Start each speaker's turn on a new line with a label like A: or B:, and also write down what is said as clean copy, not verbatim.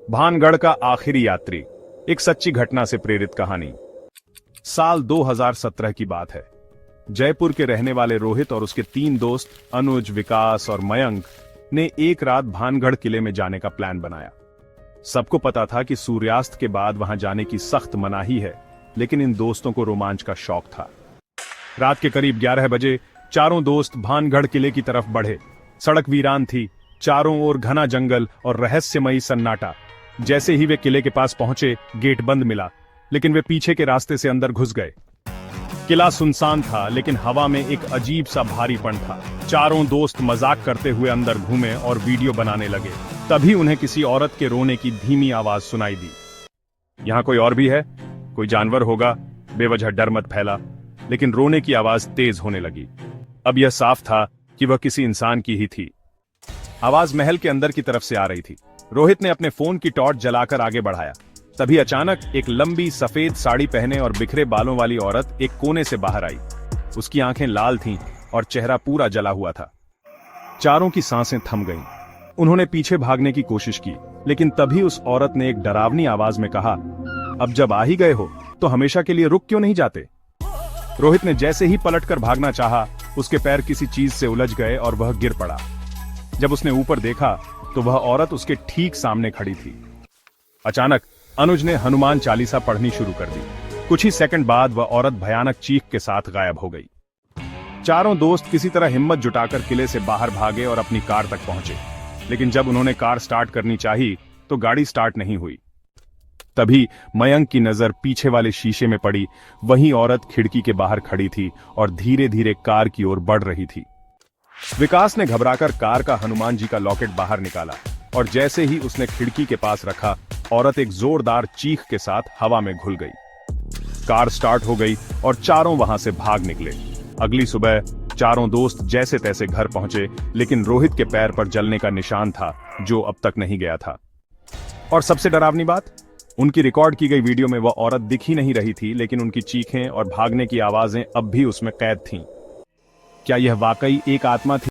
A: भानगढ़ का आखिरी यात्री, एक सच्ची घटना से प्रेरित कहानी। साल 2017 की बात है। जयपुर के रहने वाले रोहित और उसके 3 दोस्त अनुज, विकास और मयंक ने एक रात भानगढ़ किले में जाने का प्लान बनाया। सबको पता था कि सूर्यास्त के बाद वहां जाने की सख्त मनाही है, लेकिन इन दोस्तों को रोमांच का शौक था। रात के करीब 11 बजे चारों दोस्त भानगढ़ किले की तरफ बढ़े। सड़क वीरान थी, चारों ओर घना जंगल और रहस्यमयी सन्नाटा। जैसे ही वे किले के पास पहुंचे, गेट बंद मिला, लेकिन वे पीछे के रास्ते से अंदर घुस गए। किला सुनसान था, लेकिन हवा में एक अजीब सा भारीपन था। चारों दोस्त मजाक करते हुए अंदर घूमे और वीडियो बनाने लगे। तभी उन्हें किसी औरत के रोने की धीमी आवाज सुनाई दी। यहां कोई और भी है? कोई जानवर होगा? बेवजह डर मत फैला। लेकिन रोने की आवाज तेज होने लगी। अब यह साफ था कि वह किसी इंसान की ही थी। आवाज महल के अंदर की तरफ से आ रही थी। रोहित ने अपने फोन की टॉर्च जलाकर आगे बढ़ाया। तभी अचानक एक लंबी सफेद साड़ी पहने और बिखरे बालों वाली औरत एक कोने से बाहर आई। उसकी आंखें लाल थीं और चेहरा पूरा जला हुआ था। चारों की सांसें थम गईं। उन्होंने पीछे भागने की कोशिश की, लेकिन तभी उस औरत ने एक डरावनी आवाज में कहा, अब जब आ ही गए हो तो हमेशा के लिए रुक क्यों नहीं जाते? रोहित ने जैसे ही पलटकर भागना चाहा, उसके पैर किसी चीज से उलझ गए और वह गिर पड़ा। जब उसने ऊपर देखा तो वह औरत उसके ठीक सामने खड़ी थी। अचानक अनुज ने हनुमान चालीसा पढ़नी शुरू कर दी। कुछ ही सेकंड बाद वह औरत भयानक चीख के साथ गायब हो गई। चारों दोस्त किसी तरह हिम्मत जुटाकर किले से बाहर भागे और अपनी कार तक पहुंचे, लेकिन जब उन्होंने कार स्टार्ट करनी चाही तो गाड़ी स्टार्ट नहीं हुई। तभी मयंक की नजर पीछे वाले शीशे में पड़ी। वही औरत खिड़की के बाहर खड़ी थी और धीरे धीरे कार की ओर बढ़ रही थी। विकास ने घबराकर कार का हनुमान जी का लॉकेट बाहर निकाला और जैसे ही उसने खिड़की के पास रखा, औरत एक जोरदार चीख के साथ हवा में घुल गई। कार स्टार्ट हो गई और चारों वहां से भाग निकले। अगली सुबह चारों दोस्त जैसे तैसे घर पहुंचे, लेकिन रोहित के पैर पर जलने का निशान था जो अब तक नहीं गया था। और सबसे डरावनी बात, उनकी रिकॉर्ड की गई वीडियो में वह औरत दिख ही नहीं रही थी, लेकिन उनकी चीखें और भागने की आवाजें अब भी उसमें कैद थीं। क्या यह वाकई एक आत्मा थी